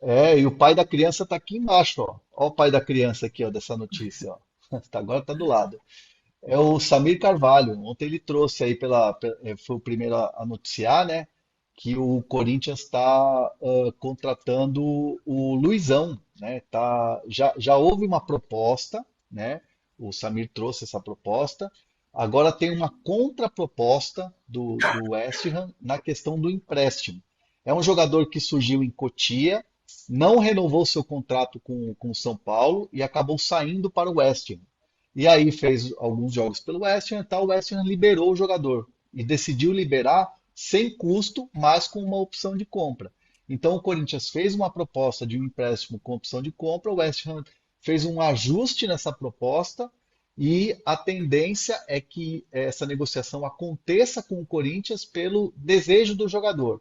E o pai da criança tá aqui embaixo, ó. Ó o pai da criança aqui, ó, dessa notícia, ó. Agora tá do lado. É o Samir Carvalho. Ontem ele trouxe aí foi o primeiro a noticiar, né, que o Corinthians está contratando o Luizão, né? Já houve uma proposta, né? O Samir trouxe essa proposta. Agora tem uma contraproposta do West Ham na questão do empréstimo. É um jogador que surgiu em Cotia, não renovou seu contrato com o São Paulo e acabou saindo para o West Ham. E aí fez alguns jogos pelo West Ham e tal, o West Ham liberou o jogador e decidiu liberar sem custo, mas com uma opção de compra. Então o Corinthians fez uma proposta de um empréstimo com opção de compra, o West Ham fez um ajuste nessa proposta e a tendência é que essa negociação aconteça com o Corinthians pelo desejo do jogador.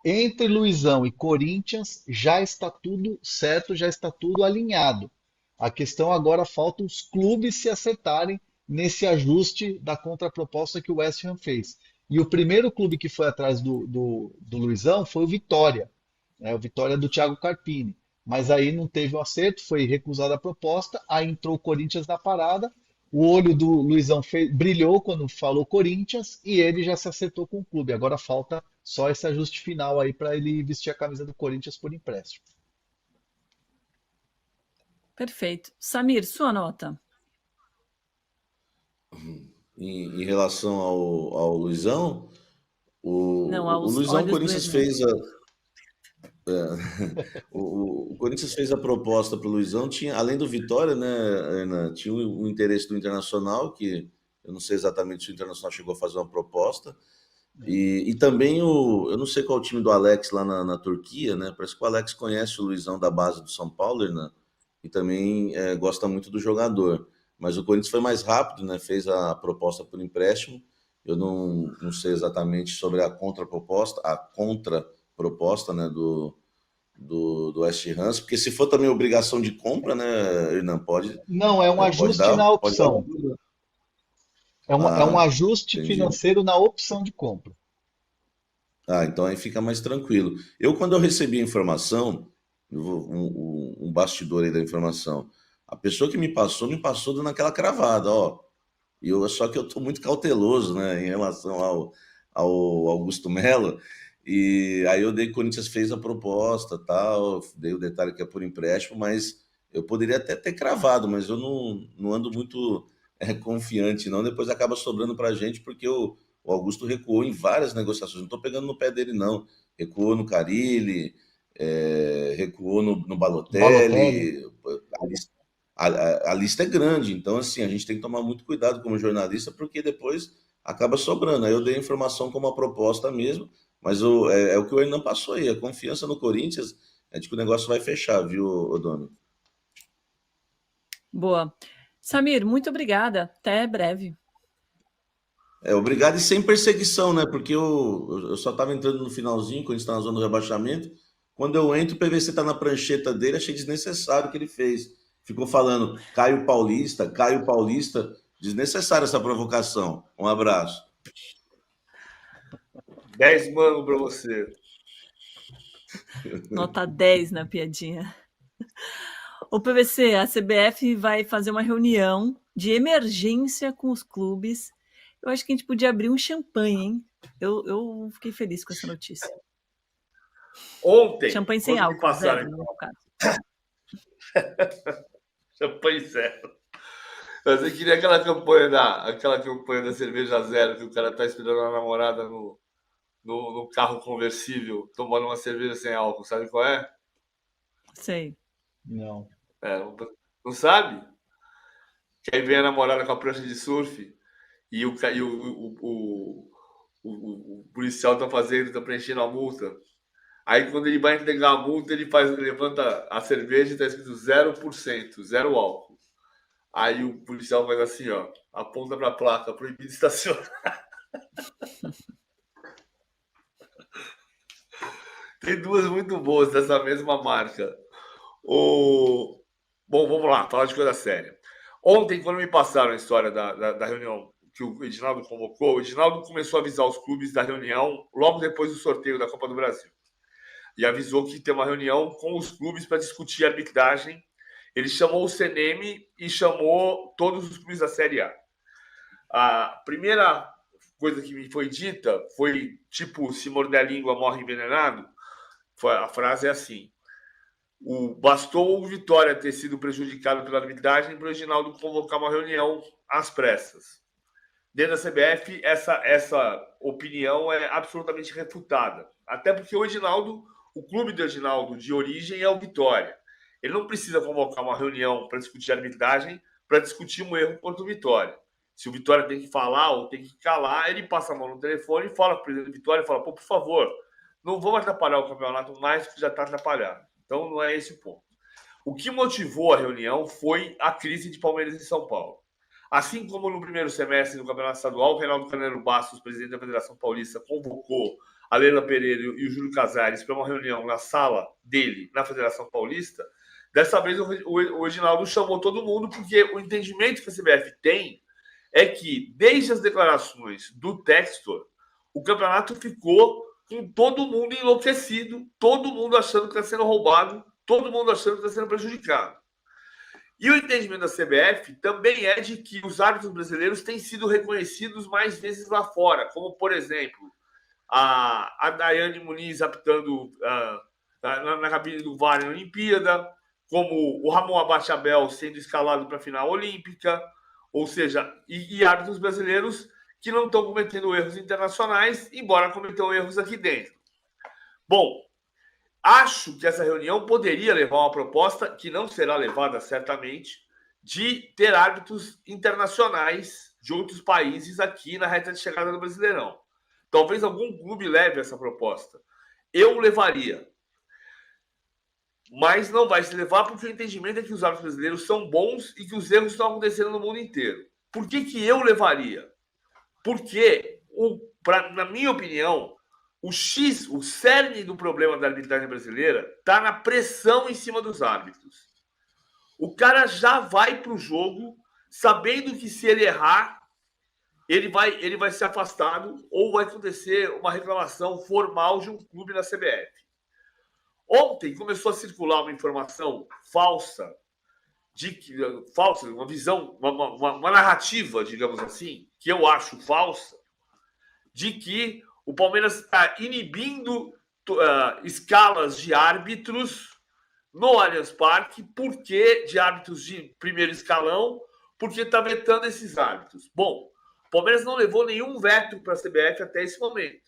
Entre Luizão e Corinthians já está tudo certo, já está tudo alinhado. A questão agora falta os clubes se acertarem nesse ajuste da contraproposta que o West Ham fez. E o primeiro clube que foi atrás do Luizão foi o Vitória, né? O Vitória do Thiago Carpini. Mas aí não teve um acerto, foi recusada a proposta, aí entrou o Corinthians na parada. O olho do Luizão brilhou quando falou Corinthians e ele já se acertou com o clube. Agora falta só esse ajuste final aí para ele vestir a camisa do Corinthians por empréstimo. Perfeito. Samir, sua nota. Em relação ao Luizão, Não, o aos Luizão, o olhos do Corinthians Renan. fez o Corinthians fez a proposta para o Luizão, tinha, além do Vitória, né, Renan, tinha o interesse do Internacional, que eu não sei exatamente se o Internacional chegou a fazer uma proposta, e também eu não sei qual é o time do Alex lá na Turquia, né, parece que o Alex conhece o Luizão da base do São Paulo, Renan, e também gosta muito do jogador. Mas o Corinthians foi mais rápido, né, fez a proposta por empréstimo, eu não sei exatamente sobre a contraproposta, né, do West Ham, porque se for também obrigação de compra, né, Hernan, Não, é um pode ajuste na dar algum opção. problema. É um Ah, ajuste entendi. financeiro na opção de compra. Ah, então aí fica mais tranquilo. Quando eu recebi a informação, um bastidor aí da informação, a pessoa que me passou dando aquela cravada, ó. Só que eu estou muito cauteloso, né, em relação ao Augusto Melo. E aí eu dei que o Corinthians fez a proposta, tal, dei o detalhe que é por empréstimo, mas eu poderia até ter cravado, mas eu não ando muito confiante, não. Depois acaba sobrando para a gente, porque o Augusto recuou em várias negociações. Não estou pegando no pé dele, não. Recuou no Carille, recuou no Balotelli. Balotelli. A lista é grande, então assim, a gente tem que tomar muito cuidado como jornalista, porque depois acaba sobrando. Aí eu dei a informação como uma proposta mesmo, mas é o que o Hernan passou aí, a confiança no Corinthians é de que o negócio vai fechar, viu, Odoni? Boa. Samir, muito obrigada. Até breve. Obrigado e sem perseguição, né? Porque eu só estava entrando no finalzinho, quando a gente está na zona do rebaixamento. Quando eu entro, o PVC está na prancheta dele, achei desnecessário o que ele fez. Ficou falando Caio Paulista. Desnecessária essa provocação. Um abraço. 10 mangos para você. Nota 10 na piadinha. O PVC, a CBF vai fazer uma reunião de emergência com os clubes. Eu acho que a gente podia abrir um champanhe, hein? Eu fiquei feliz com essa notícia. Ontem, Champanhe sem quando me álcool, passaram zero, no meu caso. champanhe zero. Mas eu queria aquela campanha da cerveja zero, que o cara tá esperando a namorada no carro conversível, tomando uma cerveja sem álcool. Sabe qual é? Sei. Não. Não sabe? Que aí vem a namorada com a prancha de surf e o policial tá preenchendo a multa. Aí quando ele vai entregar a multa, ele levanta a cerveja e tá escrito 0%, zero álcool. Aí o policial faz assim, ó, aponta pra placa, proibido estacionar. Tem duas muito boas dessa mesma marca. Bom, vamos lá, falar de coisa séria. Ontem, quando me passaram a história da reunião que o Edinaldo convocou, o Edinaldo começou a avisar os clubes da reunião logo depois do sorteio da Copa do Brasil. e avisou que tem uma reunião com os clubes para discutir a arbitragem. Ele chamou o CNM e chamou todos os clubes da Série A. A primeira coisa que me foi dita foi, tipo, se morder a língua morre envenenado. A frase é assim: bastou o Vitória ter sido prejudicado pela arbitragem para o Reginaldo convocar uma reunião às pressas. Dentro da CBF, essa opinião é absolutamente refutada. Até porque o clube do Reginaldo de origem é o Vitória. Ele não precisa convocar uma reunião para discutir a arbitragem, para discutir um erro contra o Vitória. Se o Vitória tem que falar ou tem que calar, ele passa a mão no telefone e fala para o presidente do Vitória, fala, por favor, não vamos atrapalhar o campeonato mais do que já está atrapalhado. Então, não é esse o ponto. O que motivou a reunião foi a crise de Palmeiras em São Paulo. Assim como no primeiro semestre do Campeonato Estadual, o Reinaldo Carneiro Bastos, presidente da Federação Paulista, convocou a Leila Pereira e o Júlio Casares para uma reunião na sala dele, na Federação Paulista. Dessa vez, o Reginaldo chamou todo mundo, porque o entendimento que a CBF tem é que, desde as declarações do Textor, o campeonato ficou com todo mundo enlouquecido, todo mundo achando que está sendo roubado, todo mundo achando que está sendo prejudicado. E o entendimento da CBF também é de que os árbitros brasileiros têm sido reconhecidos mais vezes lá fora, como, por exemplo, a Daiane Muniz apitando na cabine do VAR na Olimpíada, como o Ramon Abachabel sendo escalado para a final olímpica, ou seja, e árbitros brasileiros que não estão cometendo erros internacionais, embora cometam erros aqui dentro. Bom, acho que essa reunião poderia levar a uma proposta, que não será levada certamente, de ter árbitros internacionais de outros países aqui na reta de chegada do Brasileirão. Talvez algum clube leve essa proposta. Eu levaria. Mas não vai se levar porque o entendimento é que os árbitros brasileiros são bons e que os erros estão acontecendo no mundo inteiro. Por que eu levaria? Porque, na minha opinião, o cerne do problema da arbitragem brasileira está na pressão em cima dos árbitros. O cara já vai para o jogo sabendo que se ele errar, ele vai ser afastado ou vai acontecer uma reclamação formal de um clube na CBF. Ontem começou a circular uma informação falsa, uma visão, uma narrativa, digamos assim, que eu acho falsa, de que o Palmeiras está inibindo escalas de árbitros no Allianz Parque, de árbitros de primeiro escalão, porque está vetando esses árbitros. Bom, o Palmeiras não levou nenhum veto para a CBF até esse momento.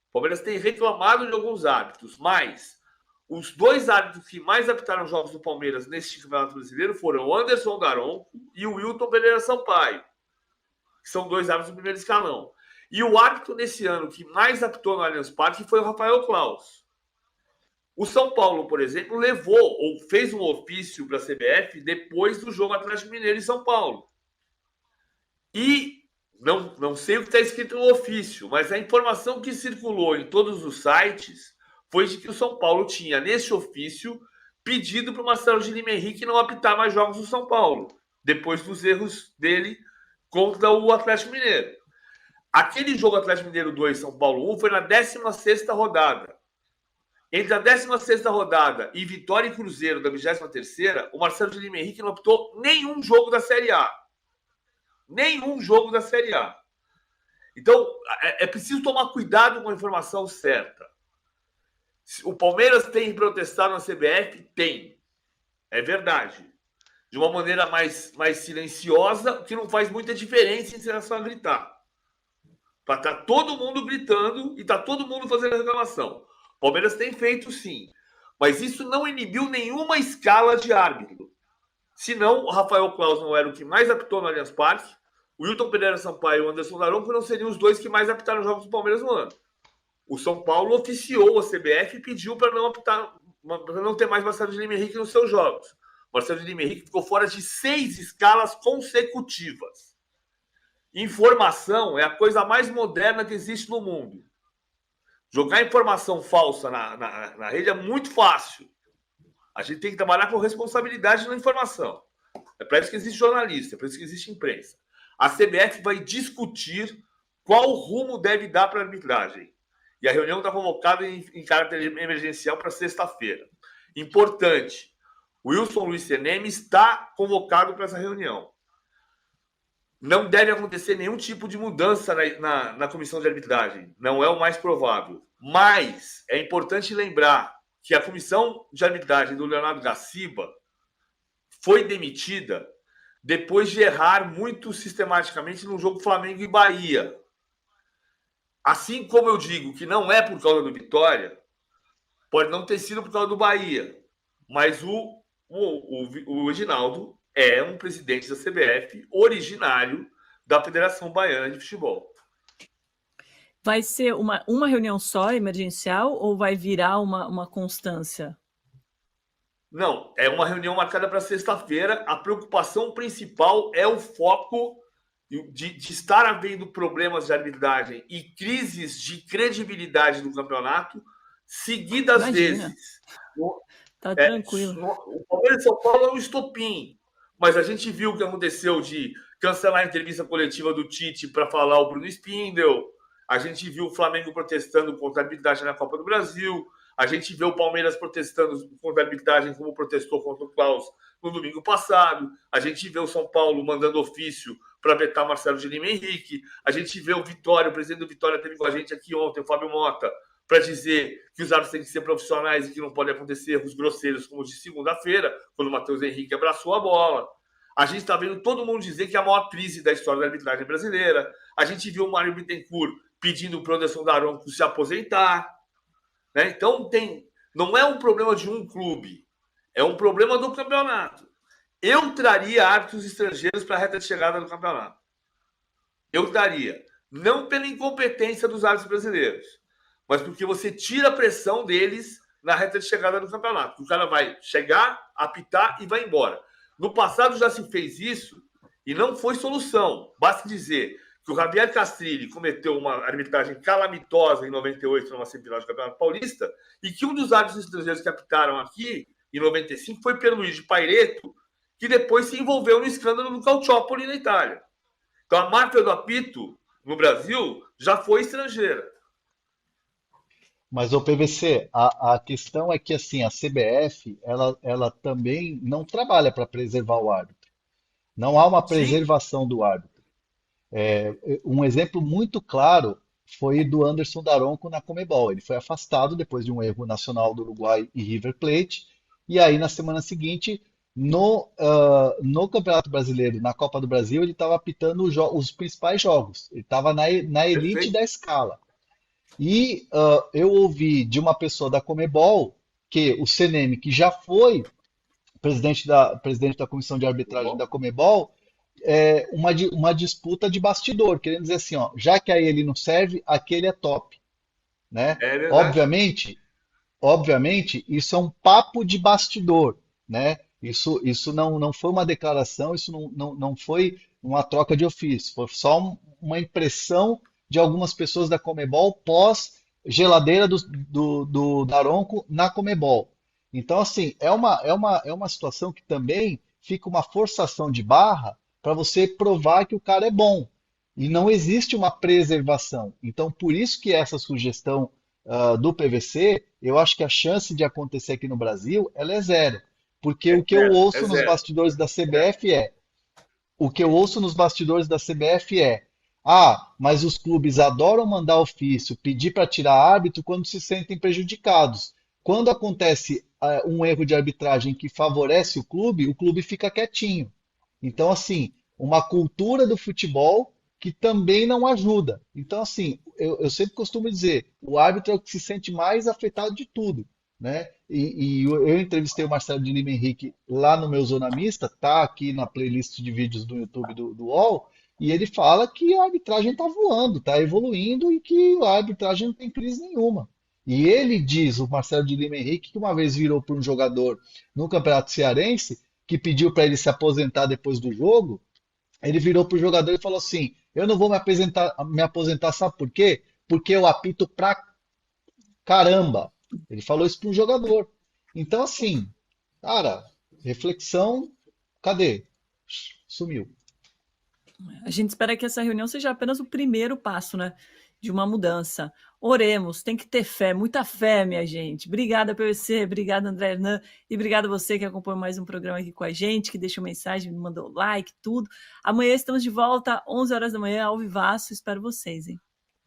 O Palmeiras tem reclamado de alguns árbitros, mas os dois árbitros que mais apitaram jogos do Palmeiras neste Campeonato Brasileiro foram o Anderson Daronco e o Wilton Pereira Sampaio, que são dois árbitros do primeiro escalão. E o árbitro nesse ano que mais apitou no Allianz Parque foi o Rafael Claus. O São Paulo, por exemplo, levou ou fez um ofício para a CBF depois do jogo Atlético Mineiro em São Paulo. E não sei o que está escrito no ofício, mas a informação que circulou em todos os sites foi de que o São Paulo tinha, nesse ofício, pedido para o Marcelo de Lima Henrique não apitar mais jogos do São Paulo, depois dos erros dele contra o Atlético Mineiro. Aquele jogo Atlético Mineiro 2, São Paulo 1, foi na 16ª rodada. Entre a 16ª rodada e Vitória e Cruzeiro da 23ª, o Marcelo de Lima Henrique não apitou nenhum jogo da Série A. Nenhum jogo da Série A. Então, é preciso tomar cuidado com a informação certa. O Palmeiras tem protestado na CBF? Tem. É verdade. De uma maneira mais silenciosa, que não faz muita diferença em relação a gritar. Tá todo mundo gritando e tá todo mundo fazendo reclamação. O Palmeiras tem feito sim. Mas isso não inibiu nenhuma escala de árbitro. Senão, o Rafael Claus não era o que mais apitou no Allianz Parque. O Wilton Pereira Sampaio e o Anderson Daronco não seriam os dois que mais apitaram jogos do Palmeiras no ano. O São Paulo oficiou a CBF e pediu para não apitar, para não ter mais Marcelo de Lima Henrique nos seus jogos. O Marcelo de Lima Henrique ficou fora de 6 escalas consecutivas. Informação é a coisa mais moderna que existe no mundo. Jogar informação falsa na rede é muito fácil. A gente tem que trabalhar com responsabilidade na informação. É para isso que existe jornalista, é para isso que existe imprensa. A CBF vai discutir qual rumo deve dar para a arbitragem. E a reunião está convocada em caráter emergencial para sexta-feira. Importante, o Wilson Luiz Seneme está convocado para essa reunião. Não deve acontecer nenhum tipo de mudança na comissão de arbitragem. Não é o mais provável. Mas é importante lembrar que a comissão de arbitragem do Leonardo Gaciba foi demitida depois de errar muito sistematicamente no jogo Flamengo e Bahia. Assim como eu digo que não é por causa do Vitória, pode não ter sido por causa do Bahia, mas o Reginaldo é um presidente da CBF originário da Federação Baiana de Futebol. Vai ser uma reunião só, emergencial, ou vai virar uma constância? Não, é uma reunião marcada para sexta-feira. A preocupação principal é o foco de estar havendo problemas de arbitragem e crises de credibilidade do campeonato seguidas Imagina. vezes. Tá tranquilo. O Palmeiras de São Paulo é um estopim, mas a gente viu o que aconteceu de cancelar a entrevista coletiva do Tite para falar o Bruno Spindel. A gente viu o Flamengo protestando contra a arbitragem na Copa do Brasil. A gente vê o Palmeiras protestando contra a arbitragem, como protestou contra o Klaus no domingo passado. A gente vê o São Paulo mandando ofício para vetar Marcelo de Lima Henrique. A gente vê o Vitória, o presidente do Vitória teve com a gente aqui ontem, o Fábio Mota, para dizer que os árbitros têm que ser profissionais e que não pode acontecer erros grosseiros como os de segunda-feira, quando o Matheus Henrique abraçou a bola. A gente está vendo todo mundo dizer que é a maior crise da história da arbitragem brasileira. A gente viu o Mário Bittencourt pedindo para o Anderson Daronco se aposentar. Né? Então, não é um problema de um clube, é um problema do campeonato. Eu traria árbitros estrangeiros para a reta de chegada do campeonato. Eu traria. Não pela incompetência dos árbitros brasileiros, mas porque você tira a pressão deles na reta de chegada do campeonato. O cara vai chegar, apitar e vai embora. No passado já se fez isso e não foi solução. Basta dizer que o Javier Castrilli cometeu uma arbitragem calamitosa em 98 numa semifinal do Campeonato Paulista e que um dos árbitros estrangeiros que apitaram aqui em 95 foi Pierluigi Pairetto, que depois se envolveu no escândalo do Calciopoli na Itália. Então a máfia do apito no Brasil já foi estrangeira. Mas o PVC, a questão é que assim, a CBF, ela também não trabalha para preservar o árbitro. Não há uma Sim, preservação do árbitro. Um exemplo muito claro foi do Anderson Daronco na Conmebol. Ele foi afastado depois de um erro nacional do Uruguai e River Plate. E aí, na semana seguinte, no Campeonato Brasileiro, na Copa do Brasil, ele estava apitando os principais jogos. Ele estava na elite perfeito. da escala. E eu ouvi de uma pessoa da Conmebol que o CNM, que já foi presidente da comissão de arbitragem da Conmebol, uma disputa de bastidor, querendo dizer assim, ó, já que aí ele não serve, aquele é top, né? É verdade. Obviamente, isso é um papo de bastidor, né? Isso não foi uma declaração, isso não foi uma troca de ofício, foi só uma impressão de algumas pessoas da Conmebol pós geladeira do Daronco na Conmebol. Então, assim, é uma situação que também fica uma forçação de barra para você provar que o cara é bom. E não existe uma preservação. Então, por isso que essa sugestão do PVC, eu acho que a chance de acontecer aqui no Brasil, ela é zero. Porque o que eu É ouço nos zero. bastidores da CBF o que eu ouço nos bastidores da CBF mas os clubes adoram mandar ofício, pedir para tirar árbitro quando se sentem prejudicados. Quando acontece um erro de arbitragem que favorece o clube fica quietinho. Então, assim, uma cultura do futebol que também não ajuda. Então, assim, eu sempre costumo dizer, o árbitro é o que se sente mais afetado de tudo, né? E eu entrevistei o Marcelo de Lima Henrique lá no meu Zona Mista, tá aqui na playlist de vídeos do YouTube do UOL, e ele fala que a arbitragem está voando, está evoluindo e que a arbitragem não tem crise nenhuma. E ele diz, o Marcelo de Lima Henrique, que uma vez virou para um jogador no Campeonato Cearense, que pediu para ele se aposentar depois do jogo, ele virou para o jogador e falou assim: Eu não vou me aposentar, sabe por quê? Porque eu apito pra caramba. Ele falou isso para um jogador. Então, assim, cara, reflexão, cadê? Sumiu. A gente espera que essa reunião seja apenas o primeiro passo, né? de uma mudança. Oremos, tem que ter fé, muita fé, minha gente. Obrigada, PVC, obrigada, André Hernan, e obrigada a você que acompanhou mais um programa aqui com a gente, que deixou mensagem, me mandou like, tudo. Amanhã estamos de volta, 11 horas da manhã, ao vivaço. Espero vocês, hein?